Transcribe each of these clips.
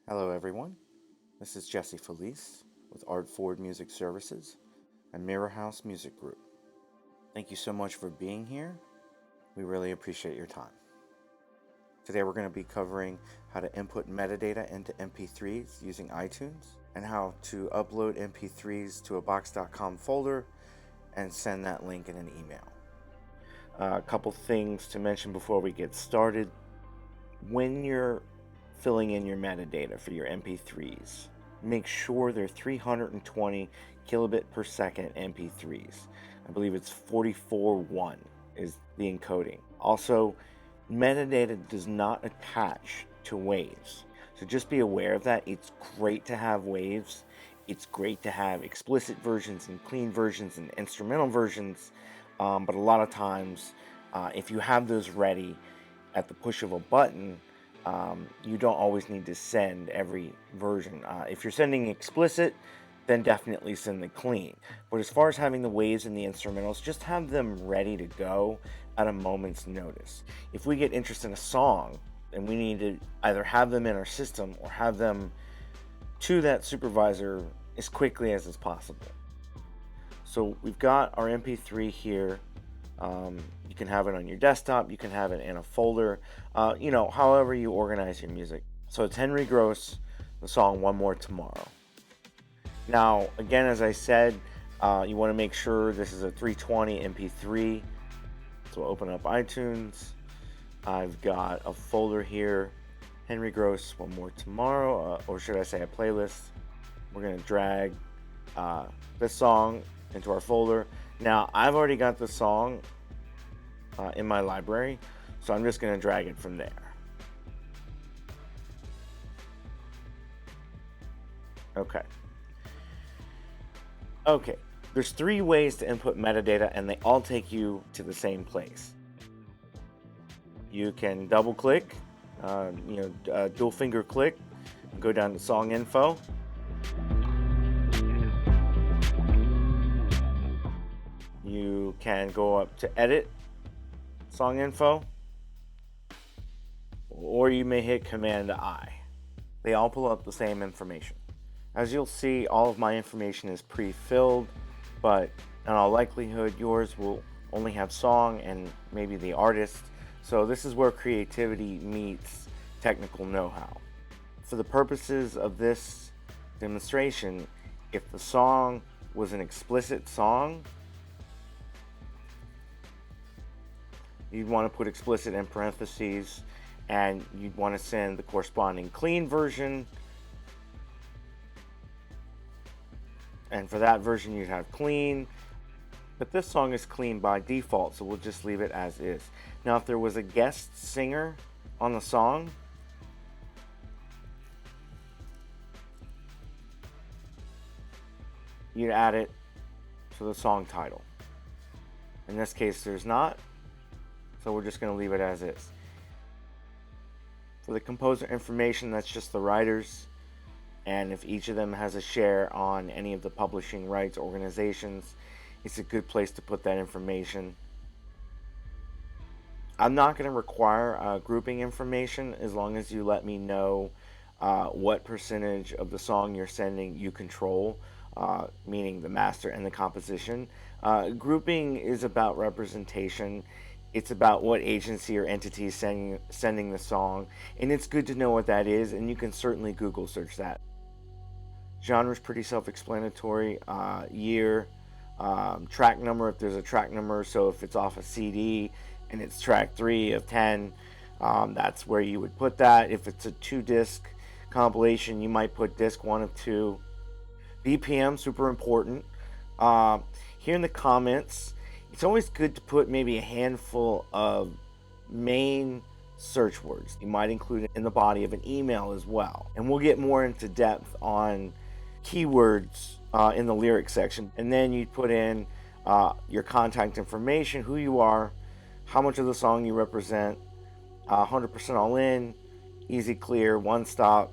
Hello everyone, this is Jesse Felice with Art Forward Music Services and Mirror House Music Group. Thank you so much for being here. We really appreciate your time. Today we're going to be covering how to input metadata into MP3s using iTunes and how to upload MP3s to a box.com folder and send that link in an email. A couple things to mention before we get started. When you're filling in your metadata for your MP3s, make sure they're 320 kilobit per second MP3s. I believe it's 44.1 is the encoding. Also, metadata does not attach to waves. So just be aware of that. It's great to have waves. It's great to have explicit versions and clean versions and instrumental versions. But a lot of times, if you have those ready at the push of a button, you don't always need to send every version. If you're sending explicit, then definitely send the clean. But as far as having the waves and the instrumentals, just have them ready to go at a moment's notice. If we get interested in a song, and we need to either have them in our system or have them to that supervisor as quickly as is possible. So we've got our MP3 here. You can have it on your desktop, you can have it in a folder, however you organize your music. So it's Henry Gross, the song One More Tomorrow. Now, again, as I said, you want to make sure this is a 320 MP3. So open up iTunes. I've got a folder here, Henry Gross One More Tomorrow, or should I say a playlist. We're going to drag this song into our folder. Now, I've already got the song in my library, so I'm just going to drag it from there. Okay, there's three ways to input metadata, and they all take you to the same place. You can double click, dual finger click, and go down to song info. You can go up to edit song info, or you may hit Command I. They all pull up the same information. As you'll see, all of my information is pre-filled, but in all likelihood yours will only have song and maybe the artist. So this is where creativity meets technical know-how. For the purposes of this demonstration, if the song was an explicit song, you'd want to put explicit in parentheses, and you'd want to send the corresponding clean version. And for that version, you'd have clean. But this song is clean by default, so we'll just leave it as is. Now, if there was a guest singer on the song, you'd add it to the song title. In this case, there's not. So we're just going to leave it as is. For the composer information, that's just the writers. And if each of them has a share on any of the publishing rights organizations, it's a good place to put that information. I'm not going to require grouping information as long as you let me know what percentage of the song you're sending you control, meaning the master and the composition. Grouping is about representation. It's about what agency or entity is sending the song, and it's good to know what that is, and you can certainly Google search that. Genre is pretty self-explanatory. Year, track number if there's a track number, so if it's off a CD and it's track 3 of 10, that's where you would put that. If it's a 2-disc compilation, you might put disc 1 of 2. BPM, super important. Here in the comments, it's always good to put maybe a handful of main search words. You might include it in the body of an email as well. And we'll get more into depth on keywords in the lyrics section. And then you put in your contact information, who you are, how much of the song you represent, 100% all in, easy, clear, one stop,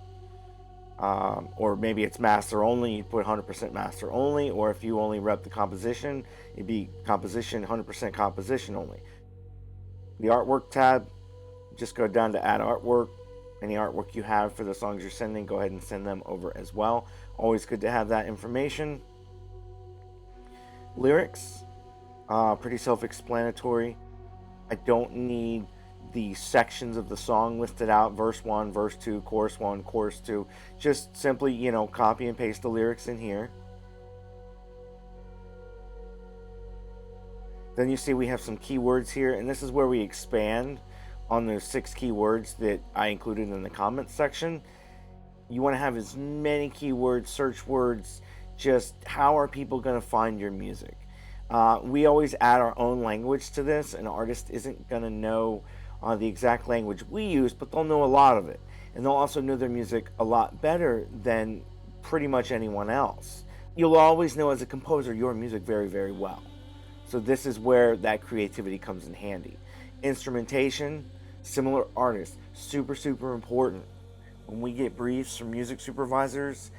or maybe it's master only, you put 100% master only, or if you only rep the composition, it'd be composition, 100% composition only. The artwork tab, just go down to add artwork, Any artwork you have for the songs you're sending, go ahead and send them over as well. Always good to have that information. Lyrics, pretty self-explanatory. I don't need the sections of the song listed out, verse 1, verse 2, chorus 1, chorus 2. Just simply, copy and paste the lyrics in here. Then you see we have some keywords here, and this is where we expand on those 6 keywords that I included in the comments section. You want to have as many keywords, search words, just how are people going to find your music? We always add our own language to this. An artist isn't going to know the exact language we use, but they'll know a lot of it. And they'll also know their music a lot better than pretty much anyone else. You'll always know as a composer your music very, very well. So this is where that creativity comes in handy. Instrumentation, similar artists, super, super important. When we get briefs from music supervisors,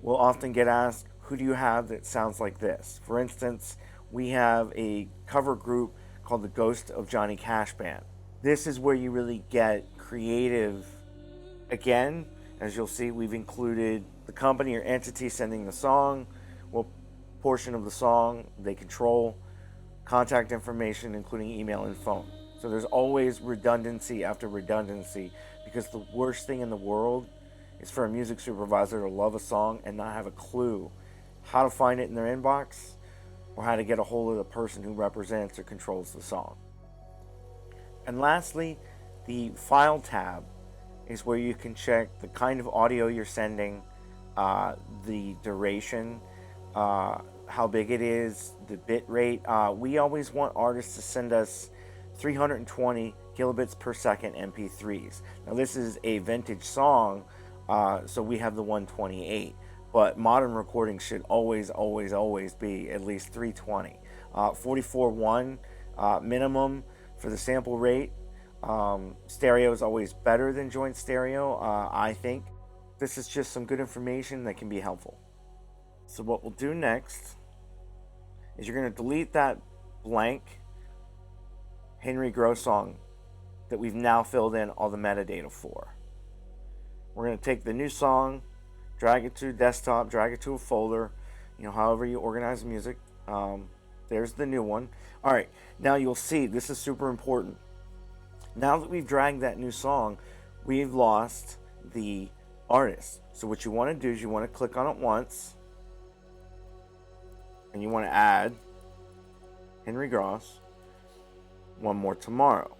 we'll often get asked, who do you have that sounds like this? For instance, we have a cover group called the Ghost of Johnny Cash Band. This is where you really get creative. Again, as you'll see, we've included the company or entity sending the song, what portion of the song they control, contact information, including email and phone. So there's always redundancy after redundancy, because the worst thing in the world is for a music supervisor to love a song and not have a clue how to find it in their inbox or how to get a hold of the person who represents or controls the song. And lastly, the file tab is where you can check the kind of audio you're sending, the duration, how big it is, the bit rate. We always want artists to send us 320 kilobits per second MP3s. Now this is a vintage song, so we have the 128, but modern recordings should always be at least 320. 44.1 minimum for the sample rate. Stereo is always better than joint stereo, I think. This is just some good information that can be helpful. So what we'll do next is you're going to delete that blank Henry Gross song that we've now filled in all the metadata for. We're going to take the new song, drag it to desktop, drag it to a folder, however you organize music. There's the new one. All right, now you'll see this is super important. Now that we've dragged that new song, we've lost the artist. So what you want to do is you want to click on it once, and you want to add Henry Gross, one more tomorrow.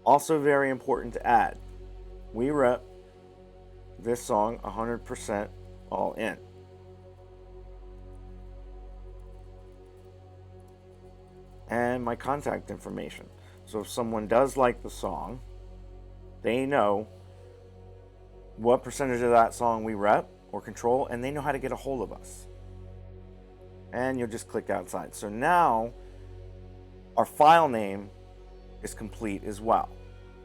Also very important to add, we rep this song 100% all in. And my contact information. So if someone does like the song, they know what percentage of that song we rep or control, and they know how to get a hold of us. And you'll just click outside. So now our file name is complete as well.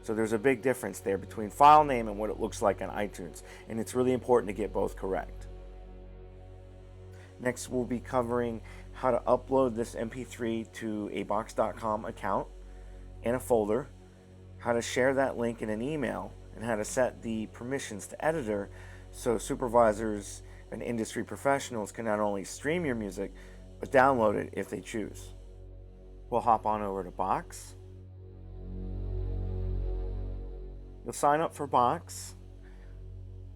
So there's a big difference there between file name and what it looks like on iTunes, and it's really important to get both correct. Next, we'll be covering how to upload this MP3 to a Box.com account and a folder, how to share that link in an email, and how to set the permissions to editor so supervisors and industry professionals can not only stream your music, but download it if they choose. We'll hop on over to Box. You'll sign up for Box.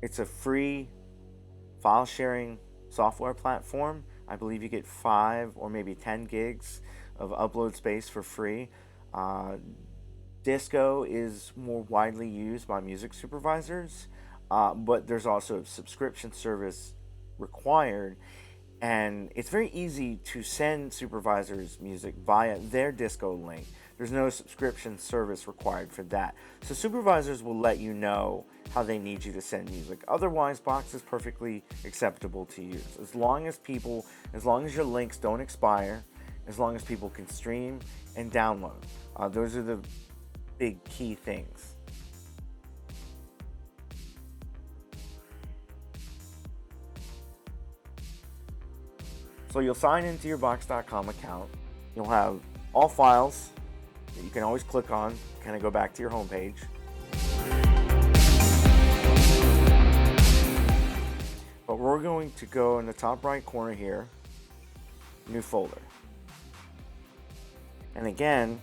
It's a free file sharing software platform. I believe you get 5 or maybe 10 gigs of upload space for free. Disco is more widely used by music supervisors, but there's also a subscription service required, and it's very easy to send supervisors music via their Disco link. There's no subscription service required for that. So supervisors will let you know how they need you to send music. Otherwise, Box is perfectly acceptable to use. As long as your links don't expire, as long as people can stream and download. Those are the big key things. So you'll sign into your Box.com account. You'll have all files that you can always click on, kind of go back to your home page. But we're going to go in the top right corner here, new folder. And again,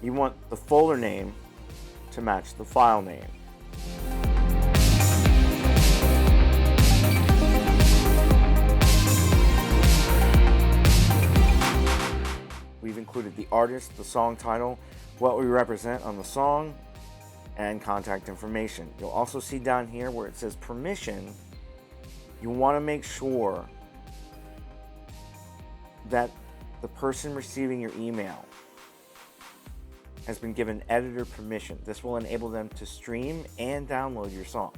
you want the folder name to match the file name. We've included the artist, the song title, what we represent on the song, and contact information. You'll also see down here where it says permission, you want to make sure that the person receiving your email has been given editor permission. This will enable them to stream and download your song.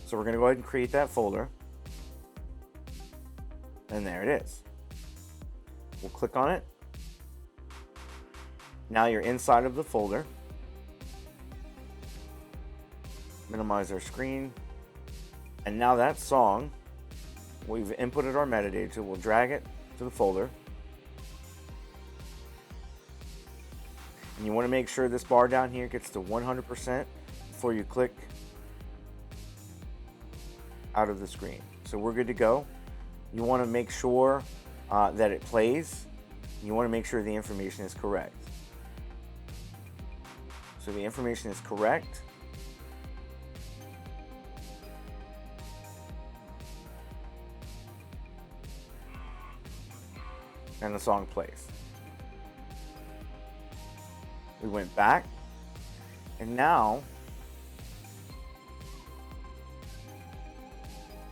So we're going to go ahead and create that folder. And there it is. We'll click on it. Now you're inside of the folder. Minimize our screen. And now that song, we've inputted our metadata, we'll drag it to the folder. And you want to make sure this bar down here gets to 100% before you click out of the screen. So we're good to go. You want to make sure that it plays. You want to make sure the information is correct. So the information is correct. And the song plays. We went back, and now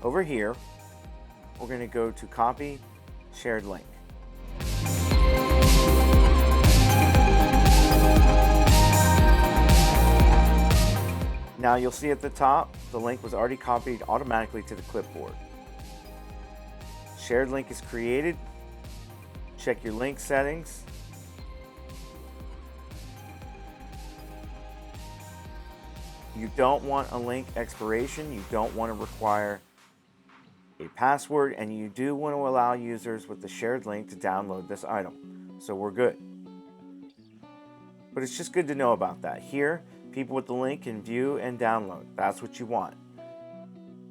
over here we're going to go to copy shared link. Now you'll see at the top the link was already copied automatically to the clipboard. Shared link is created. Check your link settings. You don't want a link expiration. You don't want to require a password, and you do want to allow users with the shared link to download this item. So we're good. But it's just good to know about that. Here, people with the link can view and download. That's what you want.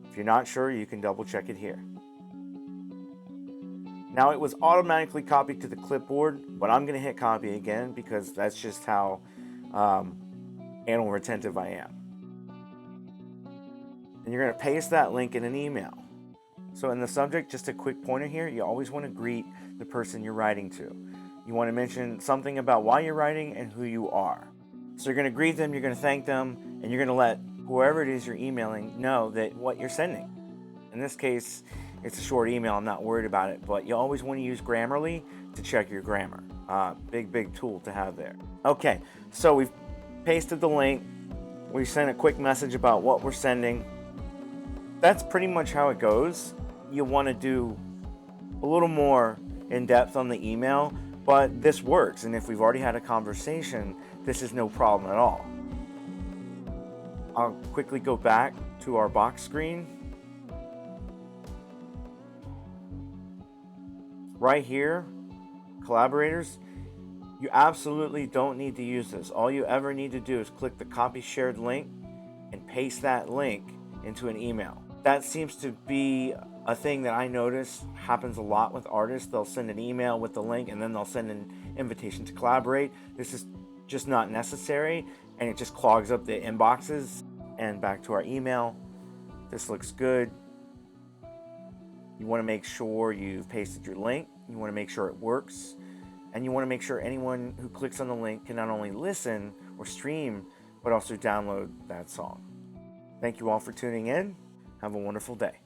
If you're not sure, you can double check it here. Now it was automatically copied to the clipboard, but I'm going to hit copy again because that's just how anal retentive I am. And you're going to paste that link in an email. So in the subject, just a quick pointer here, you always want to greet the person you're writing to. You want to mention something about why you're writing and who you are. So you're going to greet them, you're going to thank them, and you're going to let whoever it is you're emailing know that what you're sending. In this case, it's a short email, I'm not worried about it, but you always want to use Grammarly to check your grammar. Big tool to have there. Okay, so we've pasted the link. We sent a quick message about what we're sending. That's pretty much how it goes. You want to do a little more in depth on the email, but this works. And if we've already had a conversation, this is no problem at all. I'll quickly go back to our box screen. Right here, collaborators, you absolutely don't need to use this. All you ever need to do is click the copy shared link and paste that link into an email. That seems to be a thing that I notice happens a lot with artists. They'll send an email with the link and then they'll send an invitation to collaborate. This is just not necessary, and it just clogs up the inboxes. And back to our email. This looks good. You want to make sure you've pasted your link. You want to make sure it works. And you want to make sure anyone who clicks on the link can not only listen or stream, but also download that song. Thank you all for tuning in. Have a wonderful day.